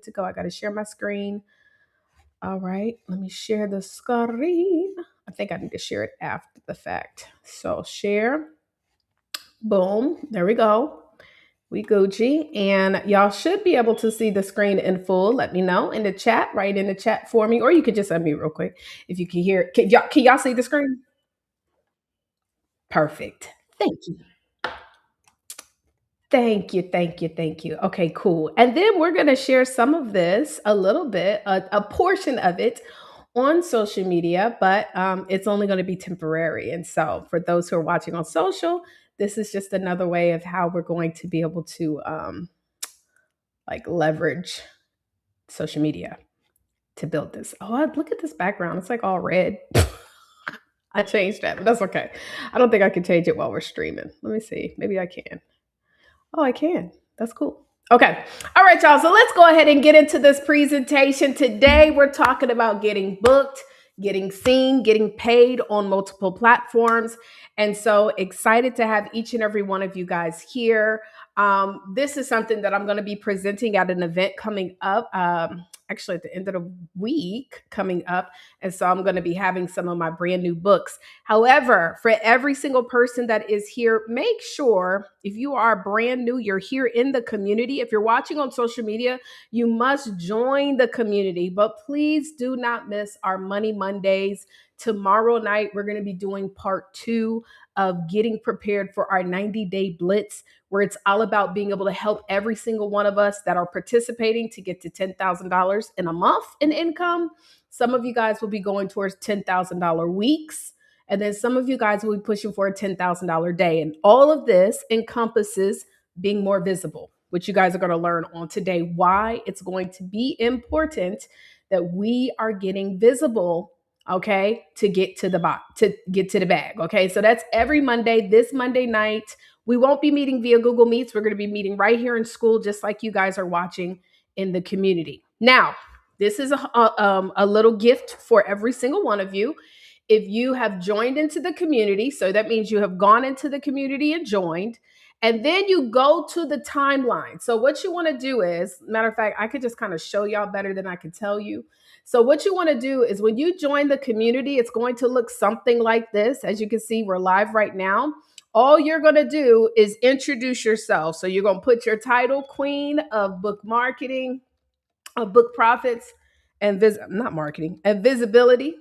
good to go. I got to share my screen. All right, let me share the screen. I think I need to share it after the fact. So share, boom, there we go. We Gucci, and y'all should be able to see the screen in full. Let me know in the chat, right in the chat for me, or you could just unmute real quick if you can hear. Can y'all see the screen? Perfect. Thank you. Thank you, thank you, thank you. Okay, cool. And then we're going to share some of this, a little bit, a portion of it on social media, but it's only going to be temporary. And so, for those who are watching on social, this is just another way of how we're going to be able to like leverage social media to build this. Oh, look at this background. It's like all red. I changed that, but that's okay. I don't think I can change it while we're streaming. Let me see. Maybe I can. Oh, I can. That's cool. Okay. All right, y'all. So let's go ahead and get into this presentation. Today, we're talking about getting booked, getting seen, getting paid on multiple platforms. And so excited to have each and every one of you guys here. This is something that I'm going to be presenting at an event coming up, actually at the end of the week coming up. And so I'm going to be having some of my brand new books. However, for every single person that is here, make sure if you are brand new, you're here in the community. If you're watching on social media, you must join the community. But please do not miss our Money Mondays. Tomorrow night, we're going to be doing part 2 of getting prepared for our 90-day blitz, where it's all about being able to help every single one of us that are participating to get to $10,000 in a month in income. Some of you guys will be going towards $10,000 weeks. And then some of you guys will be pushing for a $10,000 day. And all of this encompasses being more visible, which you guys are going to learn on today, why it's going to be important that we are getting visible, okay, to get to the bag. Okay. So that's every Monday. This Monday night, we won't be meeting via Google Meets. We're going to be meeting right here in school, just like you guys are watching in the community. Now, this is a little gift for every single one of you. If you have joined into the community, so that means you have gone into the community and joined, and then you go to the timeline. So what you want to do is, matter of fact, I could just kind of show y'all better than I can tell you. So what you want to do is when you join the community, it's going to look something like this. As you can see, we're live right now. All you're going to do is introduce yourself. So you're going to put your title, Queen of Book Marketing, of Book Profits, and not marketing, and visibility,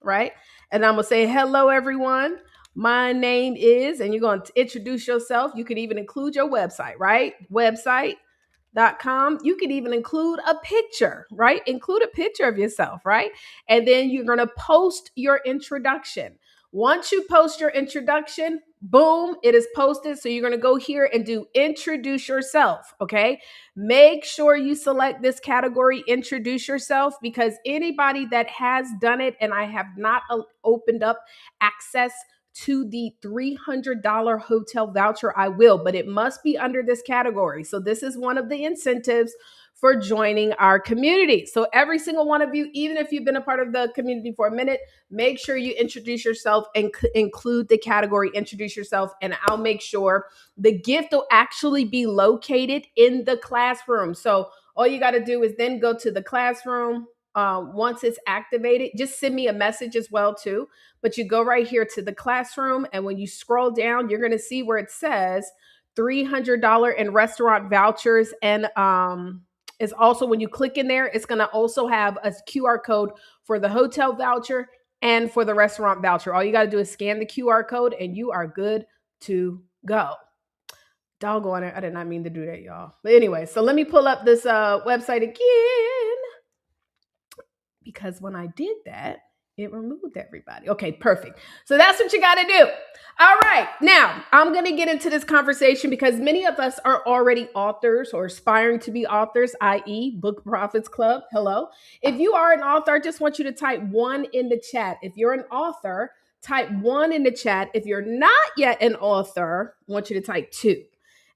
right? And I'm going to say, hello, everyone. My name is, and you're going to introduce yourself. You could even include your website, right? Website.com. You could even include a picture, right? Include a picture of yourself, right? And then you're going to post your introduction. Once you post your introduction, boom, it is posted. So you're going to go here and do introduce yourself, okay? Make sure you select this category, introduce yourself, because anybody that has done it, and I have not opened up access to the $300 hotel voucher, I will, but it must be under this category. So this is one of the incentives for joining our community. So every single one of you, even if you've been a part of the community for a minute, make sure you introduce yourself and include the category, introduce yourself, and I'll make sure the gift will actually be located in the classroom. So all you got to do is then go to the classroom. Once it's activated, just send me a message as well too. But you go right here to the classroom, and when you scroll down, you're going to see where it says $300 in restaurant vouchers, and it's also, when you click in there, it's going to also have a QR code for the hotel voucher and for the restaurant voucher. All you got to do is scan the QR code and you are good to go. Doggone it. I did not mean to do that, y'all. But anyway, so let me pull up this website again, because when I did that, it removed everybody. Okay, perfect. So that's what you got to do. All right. Now, I'm going to get into this conversation because many of us are already authors or aspiring to be authors, i.e. Book Profits Club. Hello. If you are an author, I just want you to type 1 in the chat. If you're an author, type 1 in the chat. If you're not yet an author, I want you to type 2.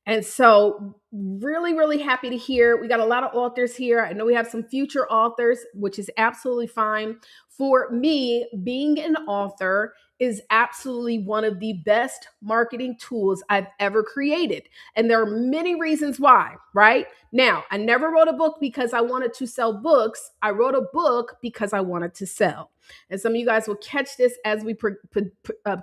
And so really, really happy to hear we got a lot of authors here. I know we have some future authors, which is absolutely fine. For me, being an author is absolutely one of the best marketing tools I've ever created. And there are many reasons why, right? Now, I never wrote a book because I wanted to sell books. I wrote a book because I wanted to sell. And some of you guys will catch this as we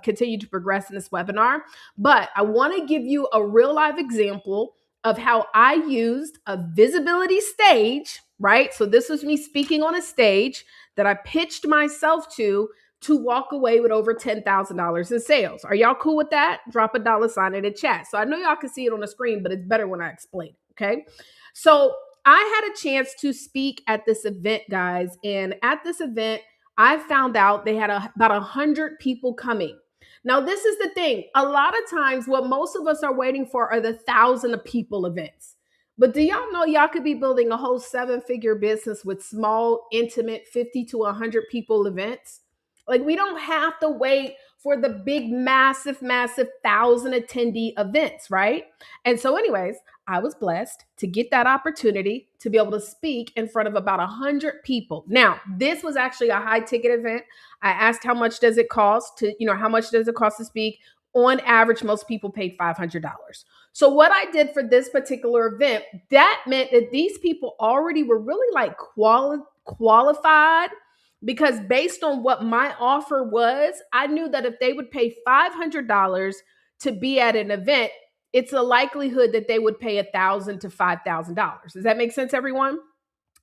continue to progress in this webinar. But I want to give you a real life example of how I used a visibility stage, right? So this was me speaking on a stage that I pitched myself to walk away with over $10,000 in sales. Are y'all cool with that? Drop a dollar sign in the chat. So I know y'all can see it on the screen, but it's better when I explain it, okay? So I had a chance to speak at this event, guys. And at this event, I found out they had about 100 people coming. Now, this is the thing. A lot of times, what most of us are waiting for are the thousand of people events. But do y'all know y'all could be building a whole seven-figure business with small, intimate 50 to 100 people events? Like, we don't have to wait for the big, massive, massive thousand attendee events, right? And so, anyways, I was blessed to get that opportunity to be able to speak in front of about 100 people. Now, this was actually a high ticket event. I asked how much does it cost how much does it cost to speak? On average, most people paid $500. So what I did for this particular event, that meant that these people already were really like qualified, because based on what my offer was, I knew that if they would pay $500 to be at an event, it's a likelihood that they would pay $1,000 to $5,000. Does that make sense, everyone?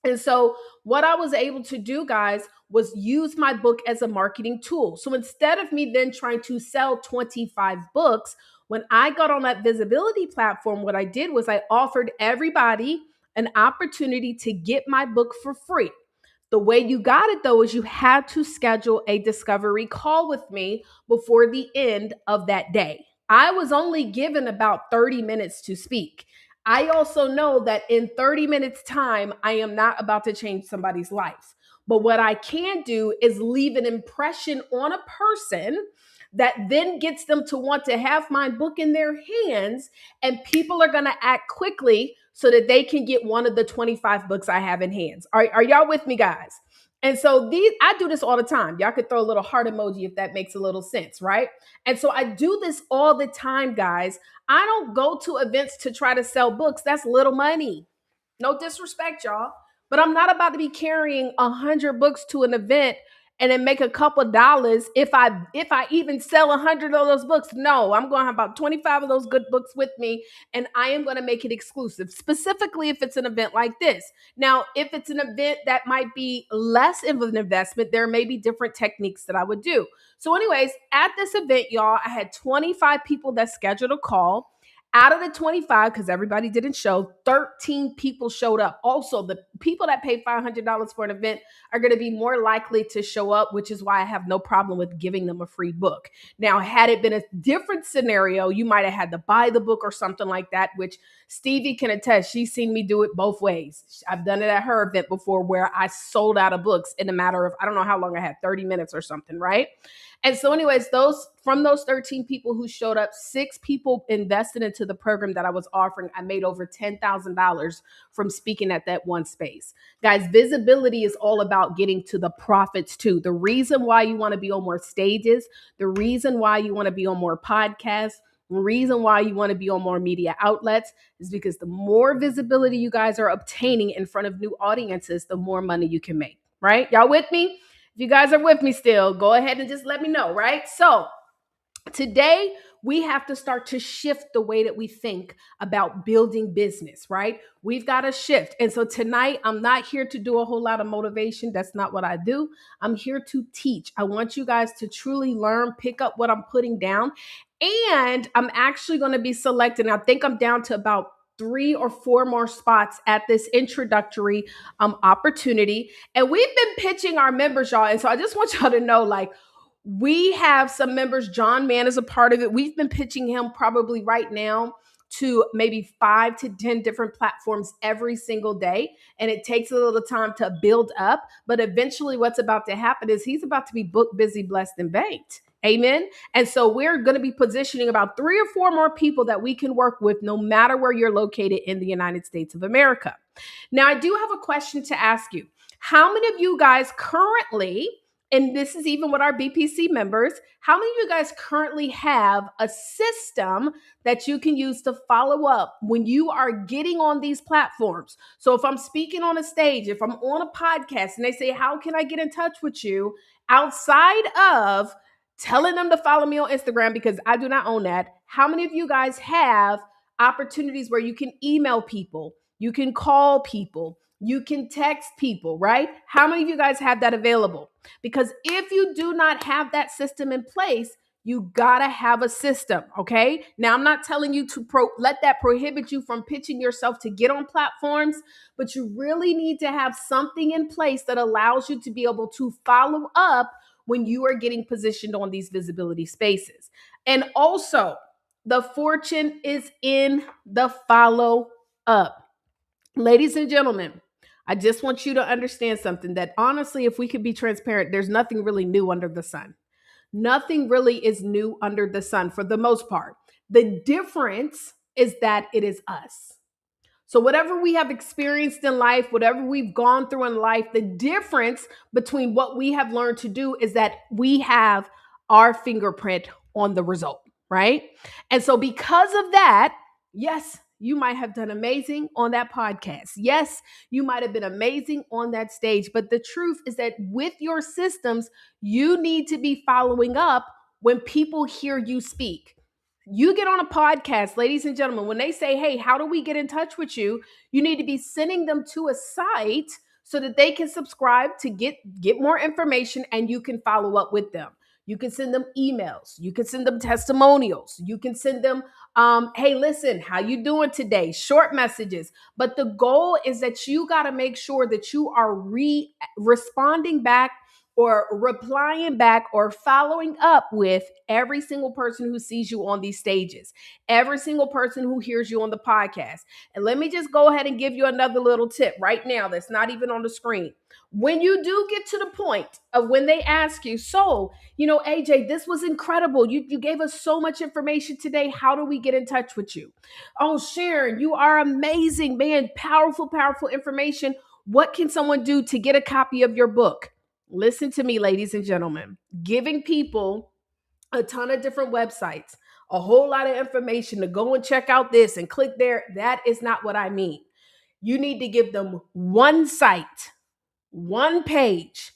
And so, what I was able to do, guys, was use my book as a marketing tool. So, instead of me then trying to sell 25 books, when I got on that visibility platform, what I did was I offered everybody an opportunity to get my book for free. The way you got it, though, is you had to schedule a discovery call with me before the end of that day. I was only given about 30 minutes to speak. I also know that in 30 minutes time, I am not about to change somebody's life. But what I can do is leave an impression on a person that then gets them to want to have my book in their hands, and people are going to act quickly so that they can get one of the 25 books I have in hands. Are y'all with me, guys? And so I do this all the time. Y'all could throw a little heart emoji if that makes a little sense, right? And so I do this all the time, guys. I don't go to events to try to sell books. That's little money. No disrespect, y'all. But I'm not about to be carrying 100 books to an event and then make a couple dollars if I even sell 100 of those books. No, I'm going to have about 25 of those good books with me, and I am going to make it exclusive, specifically if it's an event like this. Now, if it's an event that might be less of an investment, there may be different techniques that I would do. So anyways, at this event, y'all, I had 25 people that scheduled a call. Out of the 25, because everybody didn't show, 13 people showed up. Also, the people that pay $500 for an event are going to be more likely to show up, which is why I have no problem with giving them a free book. Now, had it been a different scenario, you might have had to buy the book or something like that, which Stevie can attest. She's seen me do it both ways. I've done it at her event before where I sold out of books in a matter of, I don't know how long I had, 30 minutes or something, right? And so anyways, from those 13 people who showed up, 6 people invested into the program that I was offering. I made over $10,000 from speaking at that one space. Guys, visibility is all about getting to the profits too. The reason why you want to be on more stages, the reason why you want to be on more podcasts, the reason why you want to be on more media outlets is because the more visibility you guys are obtaining in front of new audiences, the more money you can make, right? Y'all with me? If you guys are with me still, go ahead and just let me know, right? So today, we have to start to shift the way that we think about building business, right? We've got to shift. And so tonight, I'm not here to do a whole lot of motivation. That's not what I do. I'm here to teach. I want you guys to truly learn, pick up what I'm putting down. And I'm actually going to be selecting, I think I'm down to about 3 or 4 more spots at this introductory opportunity. And we've been pitching our members, y'all. And so I just want y'all to know, like, we have some members. John Mann is a part of it. We've been pitching him probably right now to maybe 5 to 10 different platforms every single day. And it takes a little time to build up. But eventually what's about to happen is he's about to be booked, busy, blessed, and banked. Amen. And so we're going to be positioning about 3 or 4 more people that we can work with no matter where you're located in the United States of America. Now, I do have a question to ask you. How many of you guys currently, and this is even with our BPC members, how many of you guys currently have a system that you can use to follow up when you are getting on these platforms? So if I'm speaking on a stage, if I'm on a podcast and they say, how can I get in touch with you outside of telling them to follow me on Instagram because I do not own that? How many of you guys have opportunities where you can email people, you can call people, you can text people, right? How many of you guys have that available? Because if you do not have that system in place, you gotta have a system, okay? Now, I'm not telling you to let that prohibit you from pitching yourself to get on platforms, but you really need to have something in place that allows you to be able to follow up when you are getting positioned on these visibility spaces. And also, the fortune is in the follow up. Ladies and gentlemen, I just want you to understand something, that honestly, if we could be transparent, there's nothing really new under the sun. Nothing really is new under the sun for the most part. The difference is that it is us. So, whatever we have experienced in life, whatever we've gone through in life, the difference between what we have learned to do is that we have our fingerprint on the result, right? And so, because of that, yes, you might have done amazing on that podcast. Yes, you might have been amazing on that stage. But the truth is that with your systems, you need to be following up when people hear you speak. You get on a podcast, ladies and gentlemen, when they say, hey, how do we get in touch with you? You need to be sending them to a site so that they can subscribe to get more information and you can follow up with them. You can send them emails. You can send them testimonials. You can send them, hey, listen, how you doing today? Short messages. But the goal is that you got to make sure that you are responding back or replying back or following up with every single person who sees you on these stages, every single person who hears you on the podcast. And let me just go ahead and give you another little tip right now that's not even on the screen. When you do get to the point of when they ask you, so, AJ, this was incredible. You gave us so much information today. How do we get in touch with you? Oh, Sharon, you are amazing, man. Powerful, powerful information. What can someone do to get a copy of your book? Listen to me, ladies and gentlemen. Giving people a ton of different websites, a whole lot of information to go and check out this and click there, that is not what I mean. You need to give them one site, one page.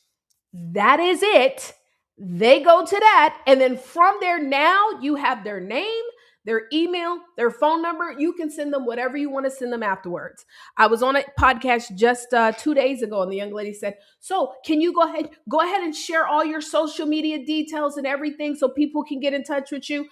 That is it. They go to that. And then from there, now you have their name, their email, their phone number. You can send them whatever you want to send them afterwards. I was on a podcast just 2 days ago, and the young lady said, so can you go ahead and share all your social media details and everything so people can get in touch with you?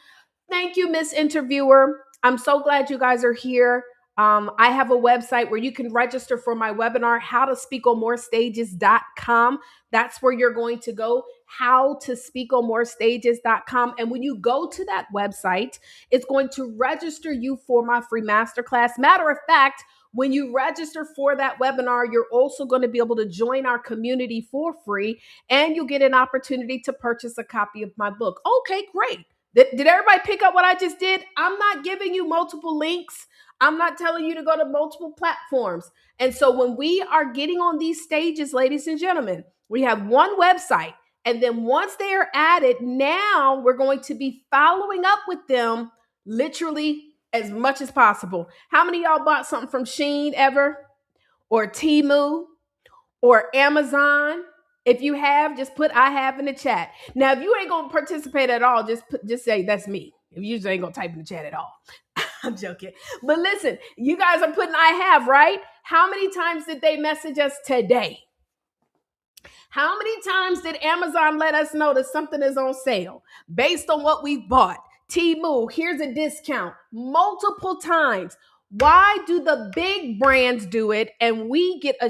Thank you, Miss Interviewer. I'm so glad you guys are here. I have a website where you can register for my webinar, howtospeakonmorestages.com. That's where you're going to go, howtospeakonmorestages.com. And when you go to that website, it's going to register you for my free masterclass. Matter of fact, when you register for that webinar, you're also going to be able to join our community for free, and you'll get an opportunity to purchase a copy of my book. Okay, great. Did everybody pick up what I just did? I'm not giving you multiple links. I'm not telling you to go to multiple platforms. And so when we are getting on these stages, ladies and gentlemen, we have one website. And then once they are added, now we're going to be following up with them literally as much as possible. How many of y'all bought something from Shein ever? Or Temu? Or Amazon? If you have, just put I have in the chat. Now, if you ain't going to participate at all, just say that's me. If you just ain't going to type in the chat at all. I'm joking. But listen, you guys are putting I have, right? How many times did they message us today? How many times did Amazon let us know that something is on sale based on what we've bought? Temu, here's a discount. Multiple times. Why do the big brands do it and we get I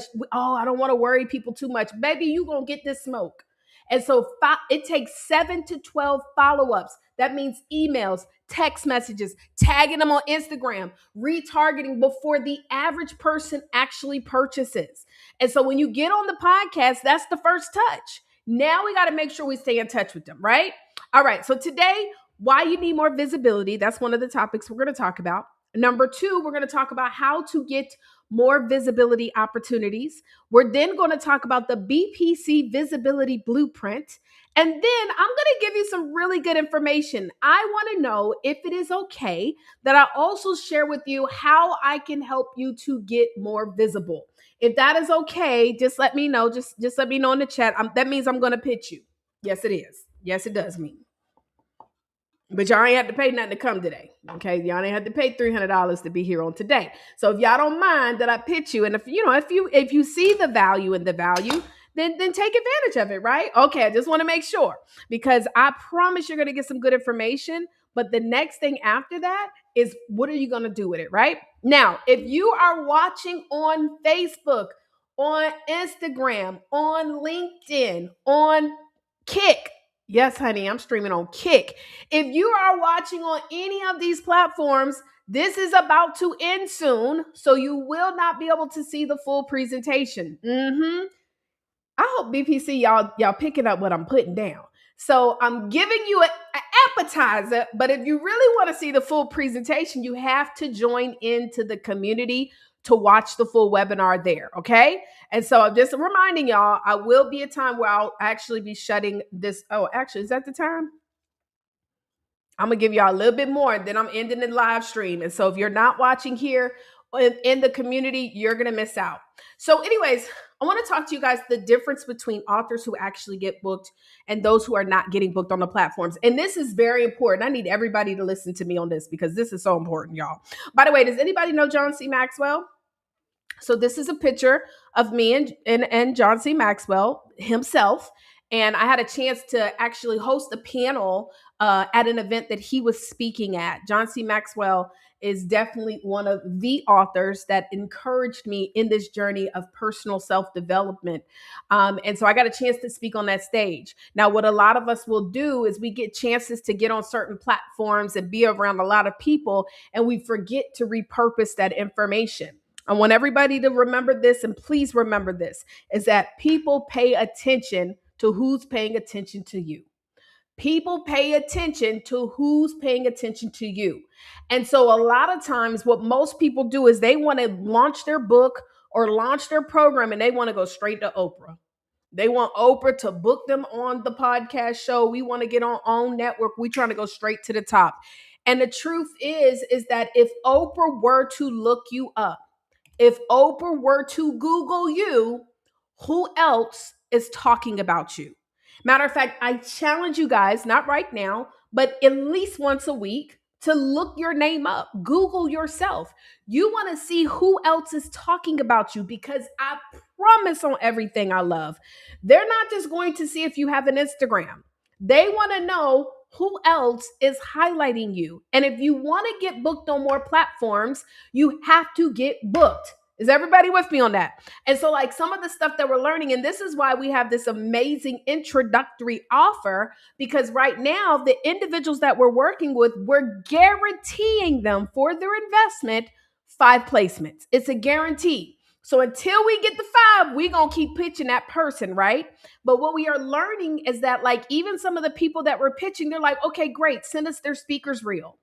don't want to worry people too much. Baby, you going to get this smoke. And so it takes 7 to 12 follow-ups. That means emails, text messages, tagging them on Instagram, retargeting before the average person actually purchases. And so when you get on the podcast, that's the first touch. Now we got to make sure we stay in touch with them, right? All right. So today, why you need more visibility. That's one of the topics we're going to talk about. Number two, we're going to talk about how to get more visibility opportunities. We're then going to talk about the BPC visibility blueprint. And then I'm going to give you some really good information. I want to know if it is okay that I also share with you how I can help you to get more visible. If that is okay, just let me know. Just let me know in the chat. That means I'm going to pitch you. Yes, it is. Yes, it does mean. But y'all ain't had to pay nothing to come today. Okay. Y'all ain't had to pay $300 to be here on today. So if y'all don't mind that I pitch you, and if you see the value in the value, then take advantage of it, right? Okay, I just want to make sure because I promise you're gonna get some good information. But the next thing after that is what are you gonna do with it, right? Now, if you are watching on Facebook, on Instagram, on LinkedIn, on Kick. Yes, honey, I'm streaming on Kick. If you are watching on any of these platforms, this is about to end soon, so you will not be able to see the full presentation. I hope BPC y'all picking up what I'm putting down. So I'm giving you an appetizer, but if you really want to see the full presentation, you have to join into the community to watch the full webinar there, okay? And so I'm just reminding y'all, I will be a time where I'll actually be shutting this. Oh, actually, is that the time? I'm gonna give y'all a little bit more, and then I'm ending the live stream. And so if you're not watching here in the community, you're gonna miss out. So, anyways, I want to talk to you guys the difference between authors who actually get booked and those who are not getting booked on the platforms. And this is very important. I need everybody to listen to me on this because this is so important, y'all. By the way, does anybody know John C. Maxwell? So this is a picture of me and John C. Maxwell himself. And I had a chance to actually host a panel at an event that he was speaking at. John C. Maxwell is definitely one of the authors that encouraged me in this journey of personal self-development. And so I got a chance to speak on that stage. Now, what a lot of us will do is we get chances to get on certain platforms and be around a lot of people, and we forget to repurpose that information. I want everybody to remember this, and please remember this, is that people pay attention to who's paying attention to you. People pay attention to who's paying attention to you. And so a lot of times what most people do is they want to launch their book or launch their program and they want to go straight to Oprah. They want Oprah to book them on the podcast show. We want to get on own network. We trying to go straight to the top. And the truth is that if Oprah were to look you up, if Oprah were to Google you, who else is talking about you? Matter of fact, I challenge you guys, not right now, but at least once a week to look your name up. Google yourself. You want to see who else is talking about you because I promise on everything I love. They're not just going to see if you have an Instagram. They want to know who else is highlighting you. And if you want to get booked on more platforms, you have to get booked. Is everybody with me on that? And so, like some of the stuff that we're learning, and this is why we have this amazing introductory offer, because right now, the individuals that we're working with, we're guaranteeing them for their investment 5 placements. It's a guarantee. So until we get the 5, we're going to keep pitching that person, right? But what we are learning is that, like, even some of the people that we're pitching, they're like, okay, great, send us their speaker's reel.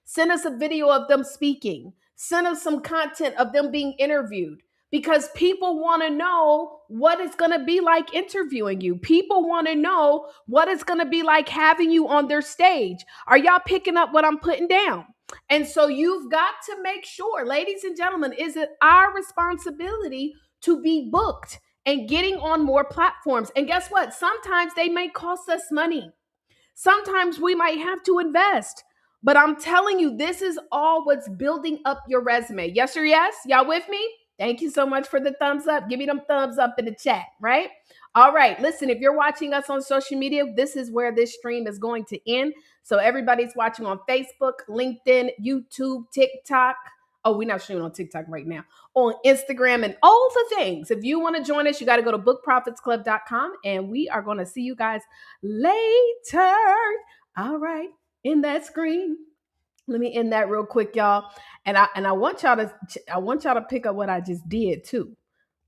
Send us a video of them speaking. Send us some content of them being interviewed because people want to know what it's going to be like interviewing you. People want to know what it's going to be like having you on their stage. Are y'all picking up what I'm putting down? And so you've got to make sure, ladies and gentlemen, is it our responsibility to be booked and getting on more platforms? And guess what? Sometimes they may cost us money. Sometimes we might have to invest. But I'm telling you, this is all what's building up your resume. Yes or yes? Y'all with me? Thank you so much for the thumbs up. Give me them thumbs up in the chat, right? All right. Listen, if you're watching us on social media, this is where this stream is going to end. So everybody's watching on Facebook, LinkedIn, YouTube, TikTok. Oh, we're not streaming on TikTok right now. On Instagram and all the things. If you want to join us, you got to go to bookprofitsclub.com and we are going to see you guys later. All right. In that screen. Let me end that real quick, y'all. And I want y'all to pick up what I just did too.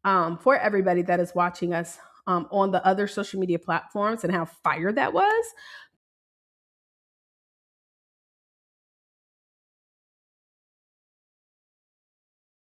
For everybody that is watching us on the other social media platforms and how fire that was.